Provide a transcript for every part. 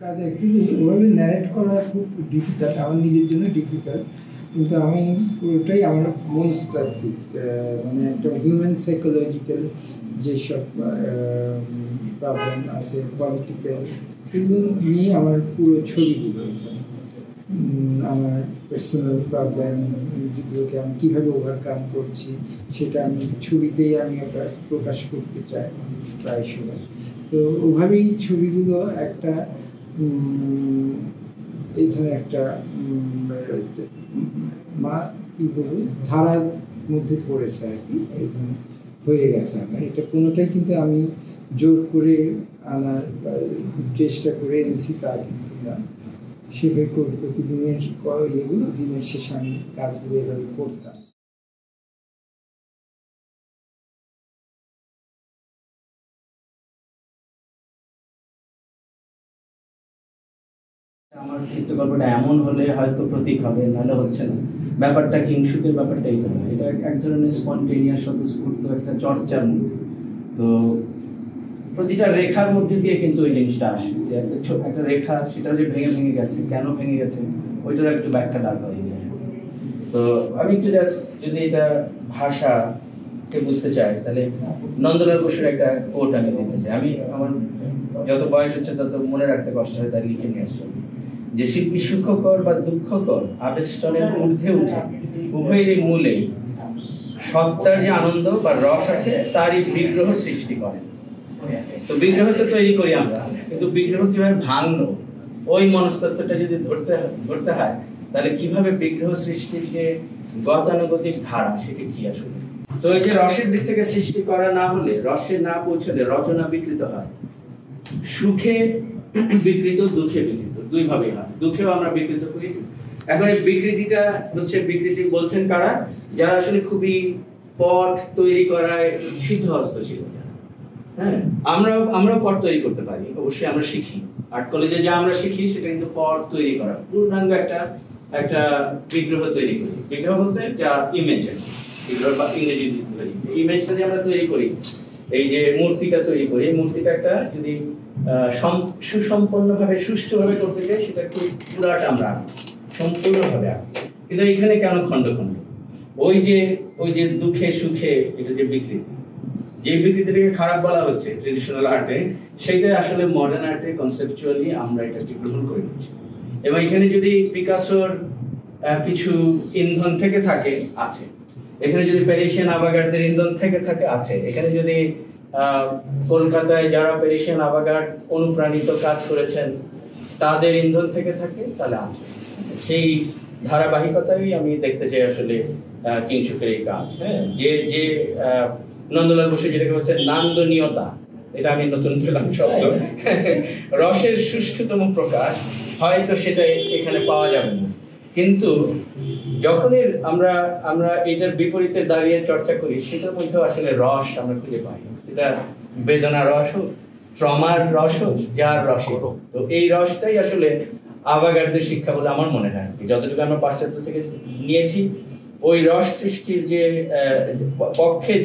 কাজ অ্যাকচুয়ালি ওভাবে ন্যারেট করা খুব ডিফিকাল্ট, আমার নিজের জন্য ডিফিকাল্ট। কিন্তু আমি পুরোটাই আমার মনস্তাত্ত্বিক, মানে একটা হিউম্যান সাইকোলজিক্যাল যেসব প্রবলেম আছে, পলিটিক্যাল, এগুলো নিয়ে আমার পুরো ছবিগুলো। আমার পার্সোনাল প্রবলেম যেগুলোকে আমি কীভাবে ওভারকাম করছি সেটা আমি ছবিতেই আমি ওটা প্রকাশ করতে চাই প্রায় সময়। তো ওভাবেই ছবিগুলো একটা এই ধরনের একটা কী বলবো ধারার মধ্যে পড়েছে আর কি, এই ধরনের হয়ে গেছে আমার। এটা কোনোটাই কিন্তু আমি জোর করে আনার চেষ্টা করে এনেছি তা কিন্তু না। সেভাবে প্রতিদিনের এগুলো দিনের শেষে আমি কাজগুলো এভাবে করতাম। আমার চিত্রকল্পটা এমন হলে হয়তো প্রতীক হবে, নাহলে হচ্ছে না। ব্যাপারটা কিংসুকের ব্যাপারটা এইটা না, এটা এক ধরনের স্পন্টেনিয়াস স্বতঃস্ফূর্ত একটা চর্চার মধ্যে। তো প্রতিটা রেখার মধ্যে দিয়ে কিন্তু ওই জিনিসটা আসে, যে একটা রেখা সেটা যে ভেঙে ভেঙে গেছে, কেন ভেঙে গেছে ওইটার একটু ব্যাখ্যা দরকার। তো আমি একটু জাস্ট যদি এটা ভাষাকে বুঝতে চাই, তাহলে নন্দলাল বসুর একটা কোট আমি দিতে চাই। আমি আমার যত বয়স হচ্ছে তত মনে রাখতে কষ্ট হয়, তার লিখে নিয়ে আসছি যে শিল্পী সুখকর বা দুঃখকর আবেষ্টনের ঊর্ধ্বে উঠে উভয়েরই মূলেই সত্তার যে আনন্দ বা রস আছে তারই বিগ্রহ সৃষ্টি করে। তো বিগ্রহ তো তৈরি করি আমরা, কিন্তু বিগ্রহ কিভাবে ভাঙলো ওই মনস্তত্ত্বটা যদি ধরতে হয়, তাহলে কিভাবে বিগ্রহ সৃষ্টির যে গতানুগতিক ধারা সেটা কি আসলে। তো এই যে রসের দিক থেকে সৃষ্টি করা না হলে, রসে না পৌঁছলে রচনা বিকৃত হয়। সুখে বিকৃত, দুঃখে বিকৃত, দুই ভাবেই হয়। দুঃখেও আমরা বিকৃত করি। এখন এই বিকৃতিটা হচ্ছে, বিকৃতি বলছেন কারা? যারা আসলে খুবই পট তৈরি করায় সিদ্ধহস্ত ছিল। হ্যাঁ, আমরাও পট তৈরি করতে পারি, অবশ্যই আমরা শিখি। আর্ট কলেজে যা আমরা শিখি সেটা কিন্তু পট তৈরি করা, পূর্ণাঙ্গ একটা বিগ্রহ তৈরি করি। বিগ্রহ বলতে যা ইমেজ, বিগ্রহ বা ইংরেজি ইমেজটা যে আমরা তৈরি করি, এই যে মূর্তিটা তৈরি করি, এই মূর্তিটা একটা যদি সুসম্পন্নভাবে সুষ্ঠুভাবে করতে চাই, সেটা খুব পুরাটা আমরা সম্পূর্ণভাবে আঁকি। কিন্তু এখানে কেন খন্ড খন্ড? ওই যে দুঃখে সুখে এটা যে বিকৃতি, যে বিকৃতিটাকে খারাপ বলা হচ্ছে ট্রেডিশনাল আর্টে, সেটা আসলে মডার্ন আর্টে কনসেপচুয়ালি আমরা এটাকে গ্রহণ করে নিচ্ছি। এবং এখানে যদি পিকাসোর কিছু ইন্ধন থেকে থাকে, আছে। এখানে যদি প্যারিসিয়ান আভাগার্ডদের ইন্ধন থেকে থাকে, আছে। এখানে যদি কলকাতায় যারা প্যারিসিয়ান আভাগার্ড অনুপ্রাণিত কাজ করেছেন তাদের ইন্ধন থেকে থাকে, তাহলে আছে। সেই ধারাবাহিকতাই আমি দেখতে চাই আসলে কিংসুকের এই কাজ। হ্যাঁ, যে নন্দলাল বসু যেটাকে বলছে নান্দনীয়তা, এটা আমি নতুন পেলাম শব্দ। রসের সুষ্ঠুতম প্রকাশ হয়তো সেটা এখানে পাওয়া যাবে না, কিন্তু যখনই আমরা এটার বিপরীতে দাঁড়িয়ে চর্চা করি, সেটার মধ্যে আসলে রস আমরা খুঁজে পাই। এটা বেদনা রস হোক, ট্রমার রস হোক, যার রস হোক। তো এই রসটাই আসলে আভাগার্ডদের শিক্ষা বলে আমার মনে হয়। যতটুকু আমরা পাশ্চাত্য থেকে নিয়েছি, ওই রস সৃষ্টির যে পক্ষে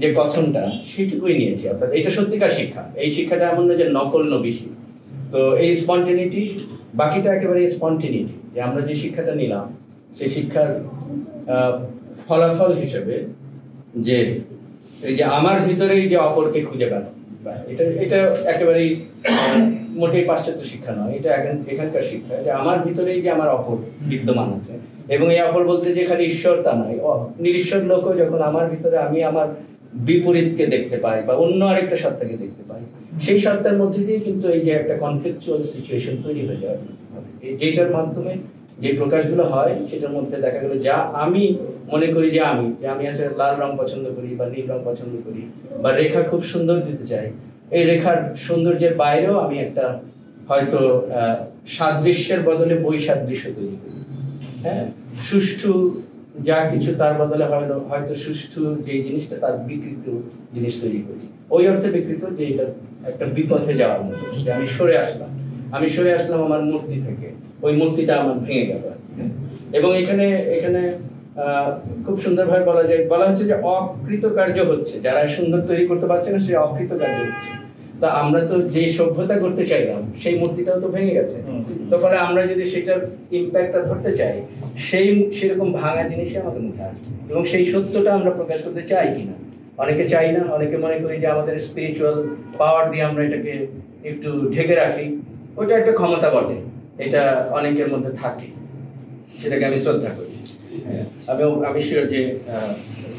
যে কথনটা, সেটুকুই নিয়েছি। অর্থাৎ এটা সত্যিকার শিক্ষা। এই শিক্ষাটা এমন না যে নকল নবিশি। তো এই স্পন্টেনিটি, বাকিটা একেবারে স্পন্টেনিটি, যে আমরা যে শিক্ষাটা নিলাম সেই শিক্ষার ফলাফল হিসেবে যে এই যে আমার ভিতরেই যে অপরকে খুঁজে পেলাম, এটা একেবারেই মোটেই পাশ্চাত্য শিক্ষা নয়। এটা এখানকার শিক্ষা, যে আমার ভিতরেই যে আমার অপর বিদ্যমান আছে। এবং এই অপর বলতে যে খালি ঈশ্বর তা নয়, নিরীশ্বর লোকও যখন আমার ভিতরে আমি আমার বিপরীতকে দেখতে পাই বা অন্য আরেকটা সত্তাকে দেখতে পাই, সেই সত্তার মধ্যে দিয়ে কিন্তু এই যে একটা কনফ্লিকচুয়াল সিচুয়েশন তৈরি হয়ে যায়। যেটার মাধ্যমে যে প্রকাশগুলো হয়, সেটার মধ্যে দেখা গেল যা আমি মনে করি যে আমি আসলে লাল রং পছন্দ করি বা নীল রং পছন্দ করি, বা রেখা খুব সুন্দর দিতে চাই, এই রেখার সৌন্দর্যের বাইরেও আমি একটা হয়তো সাদৃশ্যের বদলে বৈসাদৃশ্য তৈরি করি। হ্যাঁ, সুষ্ঠু যা কিছু তার বদলে হয়তো সুষ্ঠু যে জিনিসটা তার বিকৃত জিনিস তৈরি করি। ওই অর্থে বিকৃত যে এটা একটা বিপথে যাওয়ার মতো, যে আমি সরে আসলাম আমার মূর্তি থেকে, ওই মূর্তিটা আমার ভেঙে গেল। এবং এখানে খুব সুন্দরভাবে বলা হচ্ছে যে অকৃতকার্য হচ্ছে, যারা সুন্দর তৈরি করতে পারছে না সে অকৃতকার্য হচ্ছে। তো আমরা তো যে সভ্যতা করতে চাইলাম সেই মূর্তিটাও তো ভেঙে গেছে। তো ফলে আমরা যদি সেটার ইম্প্যাক্টটা ধরতে চাই, সেরকম ভাঙা জিনিসই আমাদের মধ্যে আসবে, এবং সেই সত্যটা আমরা প্রকাশ করতে চাই কিনা। অনেকে চাই না, অনেকে মনে করি যে আমাদের স্পিরিচুয়াল পাওয়ার দিয়ে আমরা এটাকে একটু ঢেকে রাখি, ওটা একটা ক্ষমতা বটে, এটা অনেকের মধ্যে থাকে, সেটাকে আমি শ্রদ্ধা করি। আমি শিওর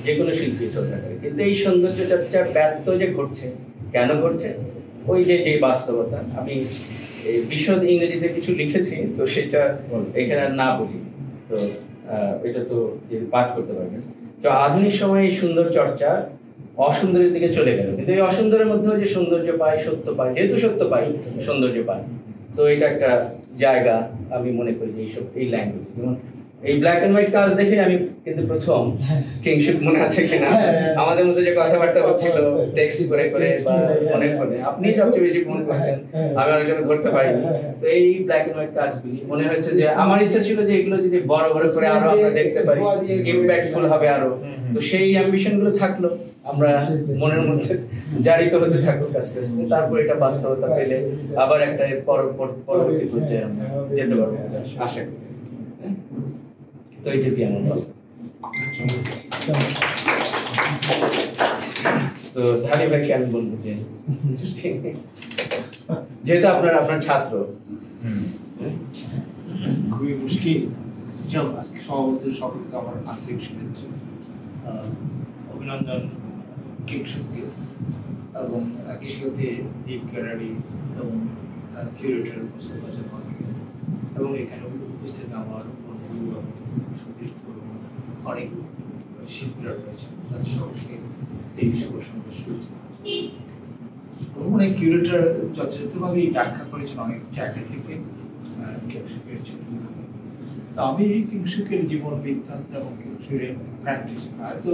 যে কোনো শিল্পী শ্রদ্ধা করে, কিন্তু এই সৌন্দর্য চর্চার ব্যর্থ যে ঘটছে, কেন ঘটছে? ওই যে বাস্তবতা, আমি বিশদ ইংরেজিতে কিছু লিখেছি, তো সেটা এখানে না বলি, তো এটা তো যে পাঠ করতে পারবেন। তো আধুনিক সময়ে এই সুন্দর চর্চা অসুন্দরের দিকে চলে গেল, কিন্তু এই অসুন্দরের মধ্যেও যে সৌন্দর্য পাই, সত্য পাই, যেহেতু সত্য পাই সৌন্দর্য পাই, তো এটা একটা জায়গা। আমি মনে করি যে এই ল্যাঙ্গুয়েজ, যেমন এই ব্ল্যাক এন্ড হোয়াইট কাজ দেখে আমি কিন্তু প্রথম কিংশিপ, মনে আছে কিনা আমাদের মধ্যে যে কথাবার্তা হচ্ছিল টেক্সট করে করে বা ফোনে, আপনি সবচেয়ে বেশি ফোন করছেন, আমি অনেক সময় ধরতে পারিনি। তো এই ব্ল্যাক এন্ড হোয়াইট কাজগুলি মনে হচ্ছে যে আমার ইচ্ছা ছিল যে এগুলো যদি বড় বড় করে আরো আমরা দেখতে পারি, ইম্প্যাক্টফুল হবে আরো। তো সেই অ্যাম্বিশন গুলো থাকলো, আমরা মনের মধ্যে জারিত হতে থাকুক আস্তে আস্তে, তারপর এটা বাস্তবতা পেলে আবার একটা পরবর্তী পর্যায়ে আমরা যেতে পারবো আশা করি। তো এই যদি আমার বল, তো ঢালি ভাইকে আমি বলবো যে যেহেতু আপনার ছাত্র, খুবই মুশকিল। আজকে সভাপতি সকলকে আমার আন্তরিক শুভেচ্ছা, অভিনন্দন কিংশুককে, এবং একই সাথে দ্বীপ গ্যালারি এবং কিউরেটর মোস্তফা জামালকে, এবং এখানে উপস্থিত আমার বন্ধু এবং সতীর্থ অনেক শিল্পীরা রয়েছেন, তাদের সকলকে এই শুভ সন্ধ্যা শুভেচ্ছা। অনেক কিউরেটর যথাযথভাবেই ব্যাখ্যা করেছেন অনেক জায়গা থেকে কিংশুকের ছবি। তা আমি কিংশুকের জীবন বৃত্তান্ত এবং কিংশুকের প্র্যাকটিস হয়তো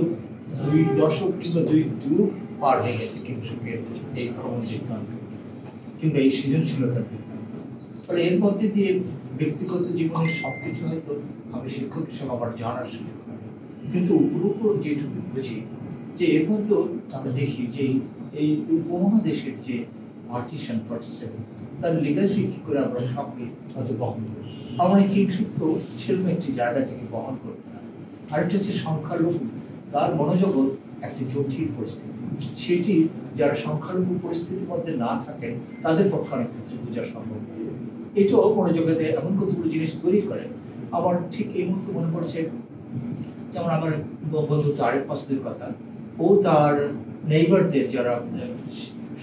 2 দশক কিংবা 2 যুগ পার হয়ে গেছে কিংশুকের এই ভ্রমণ বৃত্তান্ত কিংবা এই সৃজনশীলতার বৃত্তান্ত। ফলে এর মধ্যে দিয়ে ব্যক্তিগত জীবনের সবকিছু হয়তো আমি শিক্ষক হিসেবে আমার জানার সুযোগ হয়, কিন্তু উপর যেটুকু বুঝি যে এর মধ্যে আমরা দেখি যে এই উপমহাদেশের যে পার্টিশন 47 তার লিগাসি কি করে আমরা সকলে হয়তো বহন করি। আমার এই কিংশুককেও সেরকম একটি জায়গা থেকে বহন করতে হয়। আরেকটা হচ্ছে সংখ্যালঘু, তার মনোজগৎ একটি জটিল পরিস্থিতি, সেটি যারা সংখ্যালঘু পরিস্থিতির মধ্যে না থাকেন তাদের পক্ষে অনেক ক্ষেত্রে বোঝা সম্ভব নয়। এটাও মনোজগতে এমন কতগুলো জিনিস তৈরি করে। আমার ঠিক এই মুহূর্তে মনে পড়ছে, যেমন আমার বন্ধু তারেক মাসুদের কথা, ও তার নেইবারদের যারা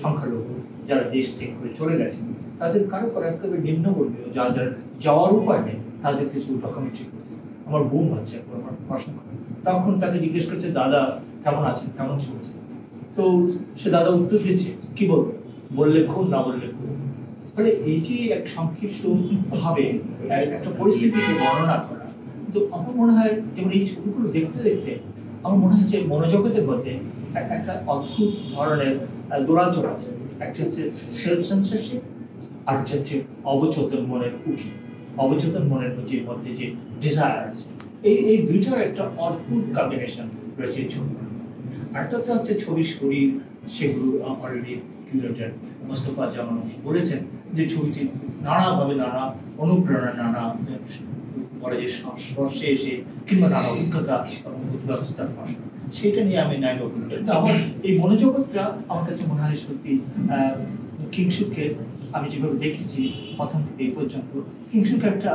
সংখ্যালঘু, যারা দেশ থেকে করে চলে গেছেন, তাদের কারো কারো একেবারে নিম্নবর্গীয় যাদের যাওয়ার উপায় নেই, তাদের কিছু ডকুমেন্টারি করতে হয়। আমার বোন আছে, আমার পড়াশোনা করে, তখন তাকে জিজ্ঞেস করছে, দাদা কেমন আছেন, কেমন চলছে? তো সে দাদা উত্তর দিয়েছে, কি বলবো, বললে খুব, না বললে খুব। ফলে এই যে এক সংক্ষিপ্ত ভাবে একটা পরিস্থিতিকে বর্ণনা করা, তো আমার মনে হয় যেমন এই ছবিগুলো দেখতে দেখতে আমার মনে হয় যে মনোজগতের মধ্যে একটা অদ্ভুত ধরনের দোড়াচড় আছে। একটা হচ্ছে সেলফ সেন্সরশিপ, আর হচ্ছে অবচেতন মনের উঠি, অবচেতন মনের মধ্যে যে ডিজায়ার আছে, এই দুইটার একটা অদ্ভুত কম্বিনেশন রয়েছে এই ছবিগুলো। আরেকটা হচ্ছে ছবি শরীর, সেগুলো অলরেডি কিউরেটর মোস্তফা জামান বলেছেন যে ছবিটি নানাভাবে নানা অনুপ্রেরণা, নানা বলে যে সংস্পর্শে এসে কিংবা নানা অভিজ্ঞতা এবং ব্যবস্থার ভাষা, সেটা নিয়ে আমি ন্যায় বলতে। কিন্তু আমার এই মনোজগৎটা আমার কাছে মনে হয় সত্যি কিংশুককে আমি যেভাবে দেখেছি প্রথম থেকে এই পর্যন্ত, কিংশুক একটা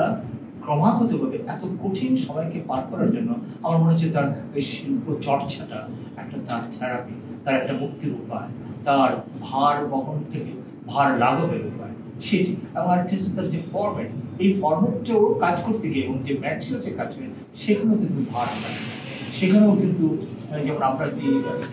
ক্রমাগতভাবে এত কঠিন সময়কে পার করার জন্য আমার মনে হচ্ছে তার এই শিল্প চর্চাটা একটা তার থেরাপি, তার একটা মুক্তির উপায়, তার ভার বহন থেকে ভার লাঘবের উপায় সেটি। এবং আরেকটা হচ্ছে তার যে ফরম্যাট, এই ফরম্যাটটাও কাজ করতে গিয়ে এবং যে ম্যাটেরিয়ালসে কাজ করে সেখানেও কিন্তু ভার থাকে, সেখানেও কিন্তু যেমন আমরা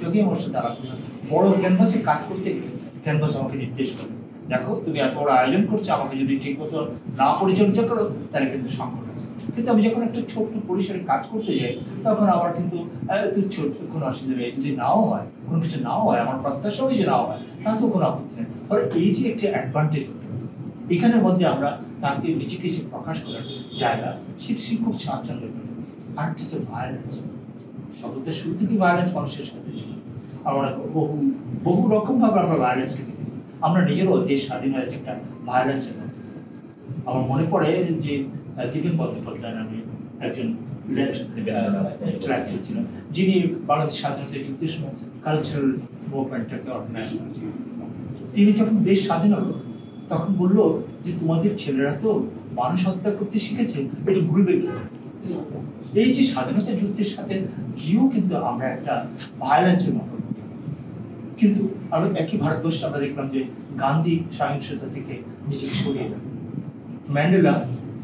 যদি আমার সাথে আলাপ করলাম, বড় ক্যানভাসে কাজ করতে গেলে ক্যানভাস আমাকে নির্দেশ করে, দেখো তুমি এত বড় আয়োজন করছো, আমাকে যদি ঠিক মতো না পরিচর্যা করো তাহলে কিন্তু সংকট আছে। কিন্তু আমি যখন একটা ছোট্ট পরিসরে কাজ করতে যাই তখন আমার কিন্তু তুচ্ছ কোনো অসুবিধা নেই, যদি নাও হয়, কোনো কিছু নাও হয়, আমার প্রত্যাশা যে নাও হয়, তাতেও কোনো আপত্তি নেই। ফলে এই যে একটা অ্যাডভান্টেজ এখানের মধ্যে আমরা তাকে নিজেকে যে প্রকাশ করার জায়গা, সেটি সে খুব স্বাচ্ছন্দ্য করে। আরেকটা হচ্ছে ভায়োলেন্স, শব্দের শুরু থেকে ভায়োলেন্স মানুষের সাথে ছিল, আমরা বহু রকম ভাবে আমরা ভায়োলেন্সকে দেখেছি। আমরা নিজেরও দেশ স্বাধীন হয়েছে একটা ভায়োলেন্সের মধ্যে। আমার মনে পড়ে যে দীপেন বন্দ্যোপাধ্যায় নামে একজন ইন্টেলেকচুয়াল ছিলেন, যিনি বাংলাদেশ স্বাধীনতা যুদ্ধের সময় কালচারাল মুভমেন্টটাকে অর্গানাইজ করেছিলেন। তিনি যখন দেশ স্বাধীন হলো তখন বললো যে তোমাদের ছেলেরা তো মানুষ হত্যা করতে শিখেছে, এটা ভুলবে কি? এই যে স্বাধীনতা যুদ্ধের সাথে গিয়েও কিন্তু আমরা একটা ভায়োলেন্সের মতো, কিন্তু আমরা একই ভারতবর্ষে আমরা দেখলাম যে গান্ধী সহিংসতা থেকে নিজেকে সরিয়ে এলেন। ম্যান্ডেলা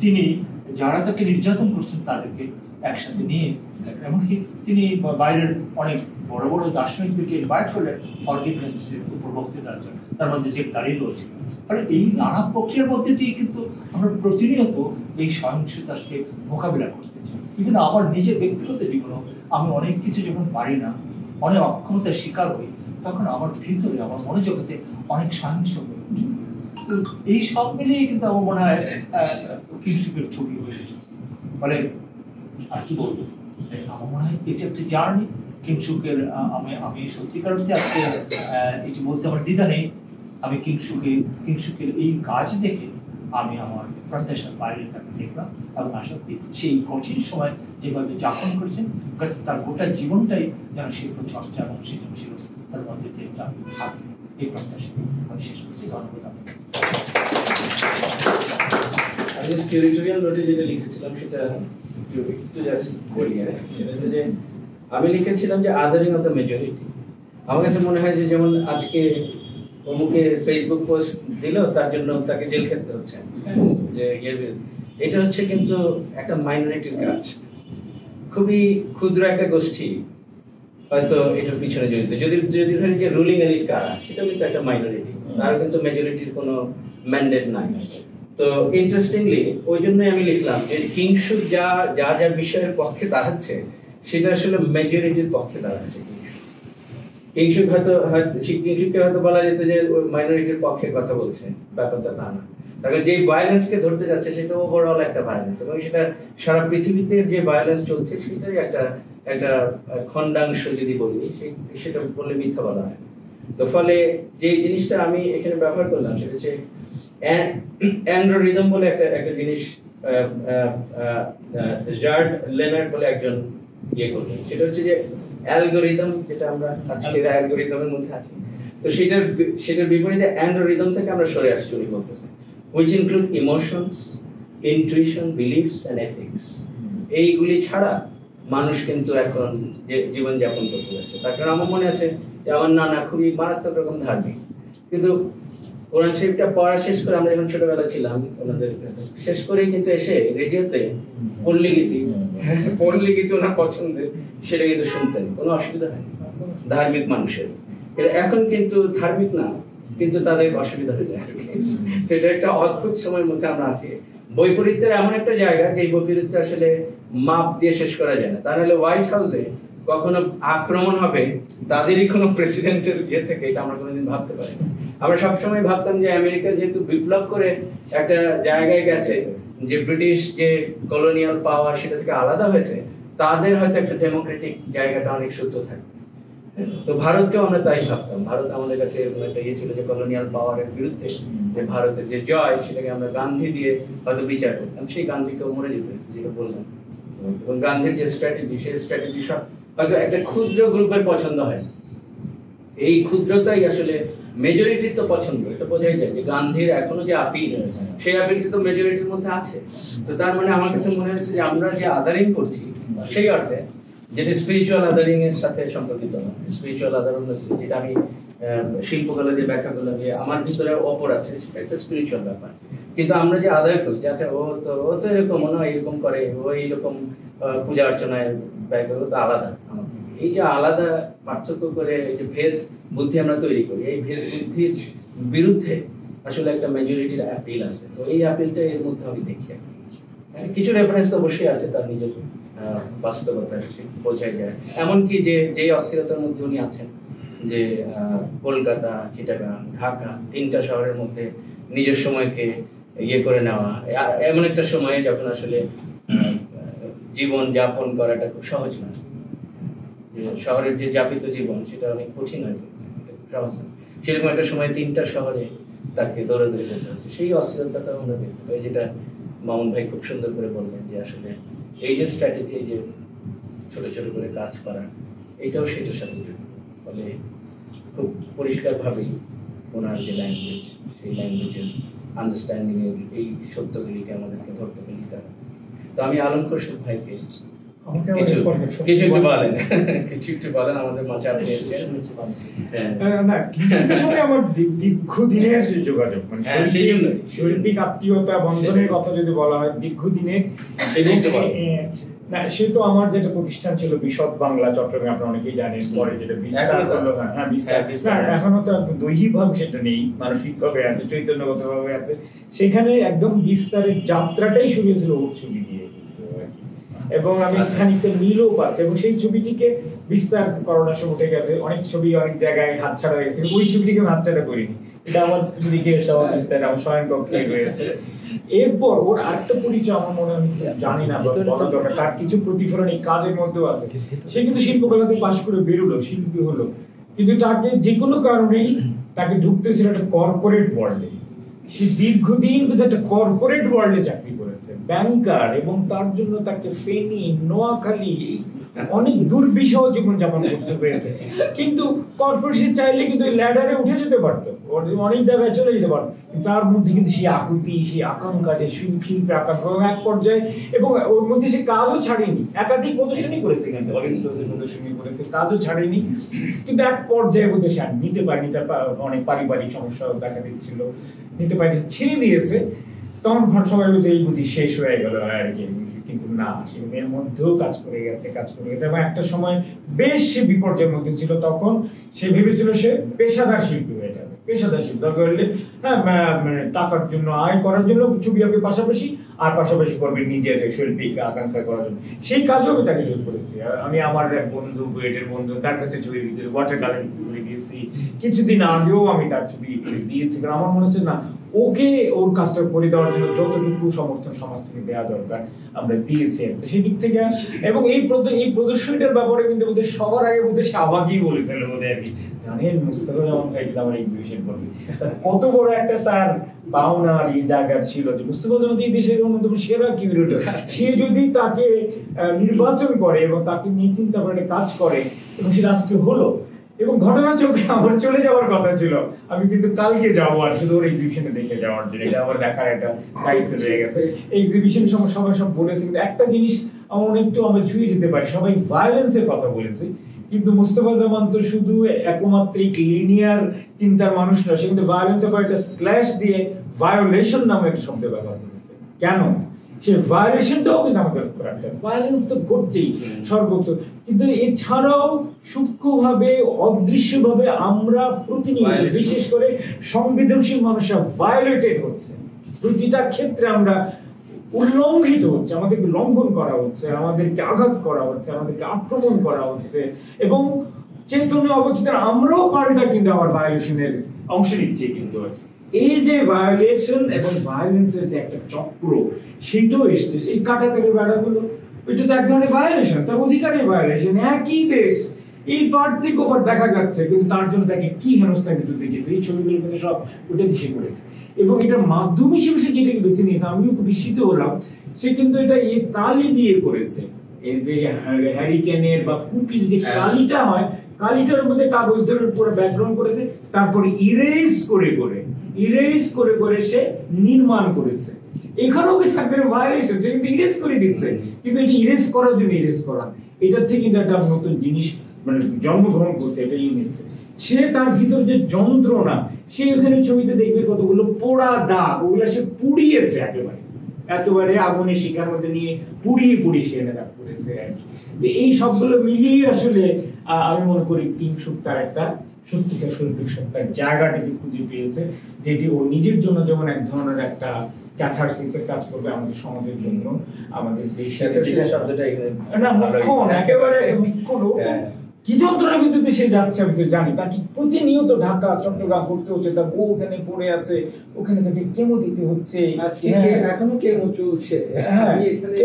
তিনি যারা তাকে নির্যাতন করছেন তাদেরকে একসাথে নিয়ে, এমনকি তিনি বাইরের অনেক বড় বড় দার্শনিকদেরকে ইনভাইট করলেন ফরগিভনেস উপর বক্তৃতার জন্য, তার মধ্যে যে দাঁড়িয়ে রয়েছে। ফলে এই নানা প্রক্রিয়ার মধ্যে দিয়ে কিন্তু আমরা প্রতিনিয়ত এই সহিংসতাকে মোকাবিলা করতে চাই। ইভেন আমার নিজের ব্যক্তিগত জীবনেও আমি অনেক কিছু যখন পারি না, অনেক অক্ষমতার শিকার হই, তখন আমার ভিতরে আমার মনোজগতে অনেক সহিংস হয়ে ওঠে। তো এই সব মিলিয়ে কিন্তু আমার মনে হয় কিংসুকের ছবি হয়ে উঠেছে। ফলে আর কি বলবো, আমার মনে হয় এটা একটা জার্নি কিংসুকের। আমি সত্যিকার অর্থে আজকে এটি বলতে আমার দ্বিধা নেই। আমি কিংসুকের এই কাজ দেখে আমি আমার প্রত্যাশার বাইরে তাকে দেখলাম এবং আশা করি সেই কঠিন সময় যেভাবে যাপন করেছেন তার গোটা জীবনটাই যেন শিল্প চর্চা এবং সৃজনশীল তার মধ্যে দিয়ে থাকে, এই প্রত্যাশা আমি শেষ করছি। ধন্যবাদ। আমি কিউরেটোরিয়াল নোটে যেটা লিখেছিলাম সেটা একটু জাস্ট বলি। সেটা হচ্ছে যে আমি লিখেছিলাম যে আদারিং অফ দ্য মেজরিটি। আমার কাছে মনে হয় যে যেমন আজকে অমুকে ফেসবুক পোস্ট দিল তার জন্য তাকে জেল খেতে হচ্ছে, যে এটা হচ্ছে কিন্তু একটা মাইনরিটির কাজ। খুবই ক্ষুদ্র একটা গোষ্ঠী হয়তো এটার পিছনে জড়িত। যদি ধরি যে রুলিং এলিট কারা, সেটাও কিন্তু একটা মাইনরিটি, তার কিন্তু মেজরিটির কোনো ম্যান্ডেট নাই। তো ইন্টারেস্টিংলি ওই জন্যই আমি লিখলাম যে কিংসুক যা যা যা বিষয়ের পক্ষে দাঁড়াচ্ছে সেটা আসলে মেজরিটির পক্ষে দাঁড়াচ্ছে। কিংসুককে হয়তো বলা যেত যে মাইনরিটির পক্ষে কথা বলছে, ব্যাপারটা তা না। তাহলে যে ভায়োলেন্সকে ধরতে যাচ্ছে সেটা ওভারঅল একটা ভায়োলেন্স, এবং সেটা সারা পৃথিবীতে যে ভায়োলেন্স চলছে সেটাই একটা খণ্ডাংশ যদি বলি, সেটা বললে মিথ্যা বলা হয়। তো ফলে যে জিনিসটা আমি এখানে ব্যবহার করলাম সেটা হচ্ছে অ্যান্ড্রোরিদম বলে একটা জিনিস জার্ড লেনার্ড বলে একজন ইয়ে করলেন। সেটা হচ্ছে যে অ্যালগোরিদম, যেটা আমরা আজকের অ্যালগোরিদমের মধ্যে আছি, তো সেটার বিপরীতে অ্যান্ড্রোরিদম থেকে আমরা সরে আসছি উনি বলতেছেন, which include emotions, intuition, beliefs and ethics। এইগুলি ছাড়া মানুষ কিন্তু এখন যে জীবনযাপন করতে যাচ্ছে। তার কারণ আমার মনে আছে যে আমার নানা খুবই মারাত্মক রকম ধার্মিক, কিন্তু কোরআন শরীফটা পড়া শেষ করে আমরা যখন ছোটবেলা ছিলাম ওনাদের শেষ করেই কিন্তু এসে রেডিওতে পল্লীগীতি ওনার পছন্দের সেটা কিন্তু শুনতেন, কোনো অসুবিধা হয়নি ধার্মিক মানুষের। এখন কিন্তু ধার্মিক না, কিন্তু তাদের অসুবিধা হয়ে যায়। তো এটা একটা অদ্ভুত সময়ের মধ্যে আমরা আছি। বৈপরীত্যের এমন একটা জায়গা যে বৈপরীত্য আসলে মাপ দিয়ে শেষ করা যায় না। তা নাহলে হোয়াইট হাউসে কখনো আক্রমণ হবে তাদেরই কোনো প্রেসিডেন্টের ইয়ে থেকে, এটা আমরা কোনোদিন ভাবতে পারি না। আমরা সবসময় ভাবতাম যে আমেরিকা যেহেতু বিপ্লব করে একটা জায়গায় গেছে, যে ব্রিটিশ যে কলোনিয়াল পাওয়ার সেটা থেকে আলাদা হয়েছে, তাদের হয়তো একটা ডেমোক্রেটিক জায়গাটা অনেক সূত্র থাকে। তো ভারতকেও আমরা তাই ভাবতাম, ভারত আমাদের কাছে এরকম একটা ইয়ে ছিল যে কলোনিয়াল পাওয়ারের বিরুদ্ধে যে ভারতের যে জয়, সেটাকে আমরা গান্ধী দিয়ে হয়তো বিচার করতাম। সেই গান্ধীকেও মরে যেতে হয়েছে, যেটা বললাম। এবং গান্ধীর যে স্ট্র্যাটেজি, সেই স্ট্র্যাটেজি সব হয়তো একটা ক্ষুদ্র গ্রুপের পছন্দ হয়। এই ক্ষুদ্রতাই আসলে মেজরিটির তো পছন্দ, এটা বোঝাই যায় যে গান্ধীর এখনো যে আপিল, সেই আপিলটি তো মেজরিটির মধ্যে আছে। তো তার মানে আমার কাছে মনে হচ্ছে যে আমরা যে আদারিং করছি সেই অর্থে যেটা স্পিরিচুয়াল আদারিং এর সাথে সম্পর্কিত না। স্পিরিচুয়াল আদারিং যেটা আমি শিল্পকলা দিয়ে ব্যাখ্যা করলাম যে আমার ভিতরে অপর আছে, সেটা একটা স্পিরিচুয়াল ব্যাপার। কিন্তু আমরা যে আদায় করি যে আচ্ছা ও তো এরকম মনে হয়, এরকম করে, ও এইরকম পূজা অর্চনায় ব্যয় করে, ও তো আলাদা আমার থেকে। এই যে আলাদা পার্থক্য করে এই যে ভেদ বুদ্ধি আমরা তৈরি করি, এই ভেদ বুদ্ধির বিরুদ্ধে আসলে একটা মেজরিটির অ্যাপিল আছে। তো এই অ্যাপিলটা এর মধ্যে আমি দেখি। কিছু রেফারেন্স তো অবশ্যই আছে তার নিজের বাস্তবতা, বোঝাই যায়। এমনকি যে অস্থিরতার মধ্যে উনি আছেন, যে কলকাতা, চিটাগাং, ঢাকা, 3টা শহরের মধ্যে নিজের সময়কে ইয়ে করে নেওয়া, এমন একটা সময়ে যখন আসলে জীবন যাপন করাটা খুব সহজ নয়। শহরের যে যাপিত জীবন সেটা অনেক কঠিন হয়ে যাচ্ছে, সহজ নয়। সেরকম একটা সময় 3টা শহরে তাকে দৌড়াদৌড়ি করতে হচ্ছে। সেই অস্থিরতাটা আমরা দেখতে পাই, যেটা মামুন ভাই খুব সুন্দর করে বললেন যে আসলে এই যে স্ট্র্যাটেজি, এই যে ছোট ছোট করে কাজ করা, এটাও সেটার সাথে জড়িত। ফলে খুব পরিষ্কারভাবেই ওনার যে ল্যাঙ্গুয়েজ, সেই ল্যাঙ্গুয়েজের আন্ডারস্ট্যান্ডিং এই সত্যগুলিকে আমাদেরকে ধরতে পেরে দিতে হবে। তো আমি আলম খোরশেদ ভাইকে কিছু একটু বলেন, কিছু একটু বলেন আমাদের মাঝে আপনি এসেছেন। না, কিছুর সঙ্গে আমার দীর্ঘদিনের যোগাযোগ, মানে শৈল্পিক আত্মীয়তা বন্ধনের কথা যদি বলা হয় দীর্ঘদিনের। না, সে তো আমার যেটা প্রতিষ্ঠান ছিল বিশদ বাংলা চট্টগ্রামে, আপনারা অনেকেই জানেন, পরে যেটা বিস্তার করলো। হ্যাঁ, বিস্তার এখনো তো দৈহিকভাবে সেটা নেই, মানসিকভাবে আছে, চৈতন্যগতভাবে আছে। সেখানে একদম বিস্তারের যাত্রাটাই শুরু হয়েছিল ওর ছবি দিয়ে, এবং আমি খানিকটা মিলও পাচ্ছি। এবং সেই ছবিটিকে বিস্তার করোনার সময় উঠে গেছে, অনেক ছবি অনেক জায়গায় হাতছাড়া হয়ে গেছে, ওই ছবিটিকে আমি হাতছাড়া করিনি। এটা আমার দিকে বিস্তার আমার স্বয়ংপক্ষে হয়েছে। এরপর ওর আরেকটা পরিচয় আমার মনে হয় জানি না বলা দরকার, তার কিছু প্রতিফলন এই কাজের মধ্যেও আছে। সে কিন্তু শিল্পকলাতে পাশ করে বেরোলো, শিল্পী হলো, কিন্তু তাকে যে কোনো কারণেই তাকে ঢুকতে হয়েছিল একটা কর্পোরেট ওয়ার্ল্ডে। সে দীর্ঘদিন কিন্তু একটা কর্পোরেট ওয়ার্ল্ডে চাকরি করেছে, ব্যাংকার, এবং তার জন্য তাকে ফেনী, নোয়াখালী অনেক দুর্বিষহ জীবন যাপন করতে হয়েছে। কিন্তু কর্পোরেশন চাইলে কিন্তু ল্যাডারে উঠে যেতে পারতো, অনেক জায়গায় চলে যেতে পারতো। তার মধ্যে কিন্তু সেই আকুতি, সেই আকাঙ্ক্ষা, যে শিল্পের আকাঙ্ক্ষা এক পর্যায়ে, এবং ওর মধ্যে সে কাজও ছাড়েনি, একাধিক প্রদর্শনী করেছে, কিন্তু অরেঞ্জ রোজের প্রদর্শনী করেছে, কাজও ছাড়েনি। কিন্তু এক পর্যায়ে বোধ সে আর নিতে পারেনি, তার অনেক পারিবারিক সমস্যা দেখা দিচ্ছিল, নিতে পারেনি, ছেড়ে দিয়েছে। তখন সবাই বলছে এই বুদ্ধি শেষ হয়ে গেল আর কি। কিন্তু না, সে এর মধ্যেও কাজ করে গেছে। এবং একটা সময় বেশ সে বিপর্যয়ের মধ্যে ছিল। তখন সে ভেবেছিল সে পেশাদার শিল্পী হয়ে যাবে, পেশাদার শিল্পী দরকার হলে টাকার জন্য, আয় করার জন্য ছবি আঁকবে পাশাপাশি, আর পাশাপাশি করবে নিজের শৈল্পিক আকাঙ্ক্ষা করার জন্য। সেই কাজও আমি তাকে হেল্প করেছি। আমি আমার এক বন্ধু, বুয়েটের বন্ধু, তার কাছে ছবি ওয়াটার কালার করে দিয়েছি। কিছুদিন আগেও আমি তার ছবি দিয়েছি, কারণ আমার মনে হচ্ছে না, ওকে ওর কাজটা করে দেওয়ার জন্য যতটুকু সমর্থন সমাজ থেকে দেওয়া দরকার আমরা দিয়েছি সেই দিক থেকে। এবং এই প্রদর্শনীটার ব্যাপারে কিন্তু সবার আগে সে আবাকই বলেছিল আর কি, জানেন মুস্তাফা জামান ভাই আমার এক্সিবিশন করবে, কত বড় একটা তার পাওনার এই জায়গা ছিল যে মুস্তাফা জামান এই দেশের অন্যতম সেরা কিউরেটর, সে যদি তাকে নির্বাচন করে এবং তাকে নিয়ে চিন্তা করে কাজ করে, এবং সেটা আজকে হলো। এবং ঘটনাচক্রে আমার চলে যাওয়ার কথা ছিল, আমি কিন্তু কালকে যাবো আর শুধু ওর এক্সিবিশনে দেখে যাওয়ার জন্য, এটা আমার দেখার একটা দায়িত্ব রয়ে গেছে। এক্সিবিশনের সময় সবাই সব বলেছে, কিন্তু একটা জিনিস আমার একটু আমরা ছুঁয়ে যেতে পারি, সবাই ভায়োলেন্সের কথা বলেছে, কিন্তু মুস্তাফা জামান তো শুধু একমাত্রিক লিনিয়ার চিন্তার মানুষ না, সে কিন্তু ভায়োলেন্সের পর একটা স্ল্যাশ দিয়ে ভায়োলেশন নামে একটা শব্দ ব্যবহার করেছে। কেন? সে ভায়োলেশনটাও কিন্তু আমাদের ভায়োলেন্স তো করছেই সর্বত্র, কিন্তু এছাড়াও সূক্ষ্মভাবে, অদৃশ্যভাবে আমরা প্রতিনিয়ত, বিশেষ করে সংবেদনশীল মানুষরা ভায়োলেটেড হচ্ছে। প্রতিটা ক্ষেত্রে আমরা উল্লঙ্ঘিত হচ্ছে, আমাদেরকে লঙ্ঘন করা হচ্ছে, আমাদেরকে আঘাত করা হচ্ছে, আমাদেরকে আক্রমণ করা হচ্ছে, এবং চেতন্য অবচেতন আমরাও পাল্টা কিন্তু আমার ভায়োলেশনের অংশ নিচ্ছি। কিন্তু এই যে ভায়োলেশন এবং ভায়োলেন্সের যে একটা চক্র, সেটাও এসছে এই কাটা থেকে বেড়াগুলো, এটা তো এক ধরনের ভায়োলেশন, তার অধিকারের ভায়োলেশন। একই দেশ, এই পার্থক্য দেখা যাচ্ছে, কিন্তু তার জন্য তাকে কি হেনস্থা কিন্তু দেখেছে, এই ছবিগুলো কিন্তু সব উঠে দিশে করেছে। এবং এটার মাধ্যম হিসেবে সে যেটাকে বেছে নিয়েছে, আমিও খুব বিস্মিত হলাম, সে কিন্তু এটা এই কালি দিয়ে করেছে। এই যে হ্যারিকেনের বা কুপির যে কালিটা হয়, কালিটার মধ্যে কাগজ ধরে পুরো ব্যাকগ্রাউন্ড করেছে, তারপরে ইরেজ করে সে নির্মাণ করেছে। এখানেও কিন্তু একটা ভায়োলেশন, সে কিন্তু ইরেজ করে দিচ্ছে, কিন্তু এটা ইরেজ করার জন্য ইরেজ করা, এটার থেকে কিন্তু একটা নতুন জিনিস মানে জন্মগ্রহণ করছে, এটা নিচ্ছে। সে তার ভিতর যে যন্ত্রণা, সে ওখানে ছবিতে দেখবে কতগুলো পোড়া দাগ, ওগুলো সে পুড়িয়েছে, একেবারে আগুনের শিখার মধ্যে নিয়ে পুড়িয়ে সে এনে দাগ করেছে আর কি। এই সবগুলো মিলিয়ে আসলে আমি মনে করি টিম শুট তার একটা সত্যিকার শৈল্পিক সত্তার জায়গাটিকে খুঁজে পেয়েছে, যেটি ও নিজের জন্য যেমন এক ধরনের একটা ক্যাথারসিসের কাজ করবে, আমাদের সমাজের জন্য, আমাদের দেশের শব্দটা এখানে না মুখ্য, একেবারে মুখ্য লোক। কি যন্ত্রণার ভিতরে সে যাচ্ছে আমি তো জানি। তাকে প্রতিনিয়ত ঢাকা চট্টগ্রাম করতে হচ্ছে, তার বউ ওখানে পড়ে আছে, ওখানে তাকে কেমো দিতে হচ্ছে, এখনো কেমো চলছে। হ্যাঁ,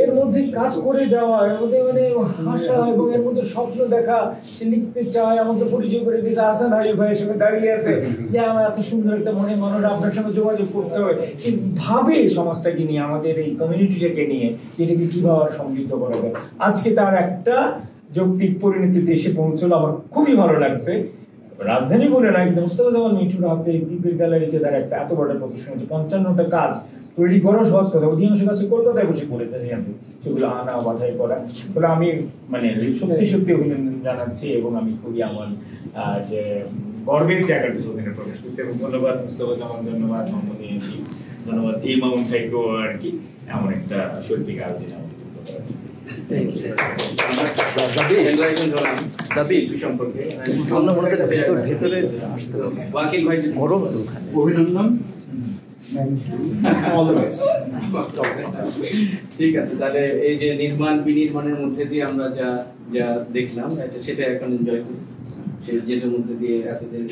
এর মধ্যে কাজ করে যাওয়া, এর মধ্যে মানে হাসা এবং এর মধ্যে স্বপ্ন দেখা, সে লিখতে চায়, আমাকে পরিচয় করে দিয়েছে হাসান হাই ভাইয়ের সঙ্গে দাঁড়িয়ে আছে যে আমার এত সুন্দর একটা মনে মানুষ, আপনার সঙ্গে যোগাযোগ করতে হবে। সে ভাবে সমাজটাকে নিয়ে, আমাদের এই কমিউনিটিটাকে নিয়ে, যেটাকে কিভাবে সমৃদ্ধ করা যায়। আজকে তার একটা যৌক্তিক পরিণতিতে এসে পৌঁছলো, আমার খুবই ভালো লাগছে। রাজধানী বলে না, কিন্তু মুস্তাফা জামাল মিঠুর হাতে দ্বীপের গ্যালারিতে তার একটা এত বড় প্রদর্শন হচ্ছে, 55টা কাজ তৈরি করা সহজ কথা, অধিকাংশ কাছে কলকাতায় বসে করেছে, সেগুলো আনা বাধাই করা। বলে আমি মানে সত্যি সত্যি অভিনন্দন জানাচ্ছি, এবং আমি খুবই আমার যে গর্বের জায়গাটা ওখানে প্রবেশ করছি। এবং ধন্যবাদ মুস্তাফা জামাল, ধন্যবাদ মোহাম্মদ ইয়াসিন, ধন্যবাদ এই মামুন ভাইকেও আর কি এমন একটা শৈল্পিক আয়োজন আমাদের অভিনন্দন। ঠিক আছে, তাহলে এই যে নির্মাণ বিনির্মাণের মধ্যে দিয়ে আমরা যা যা দেখলাম সেটা এখন এনজয় করি, যেটার মধ্যে দিয়ে এতদিন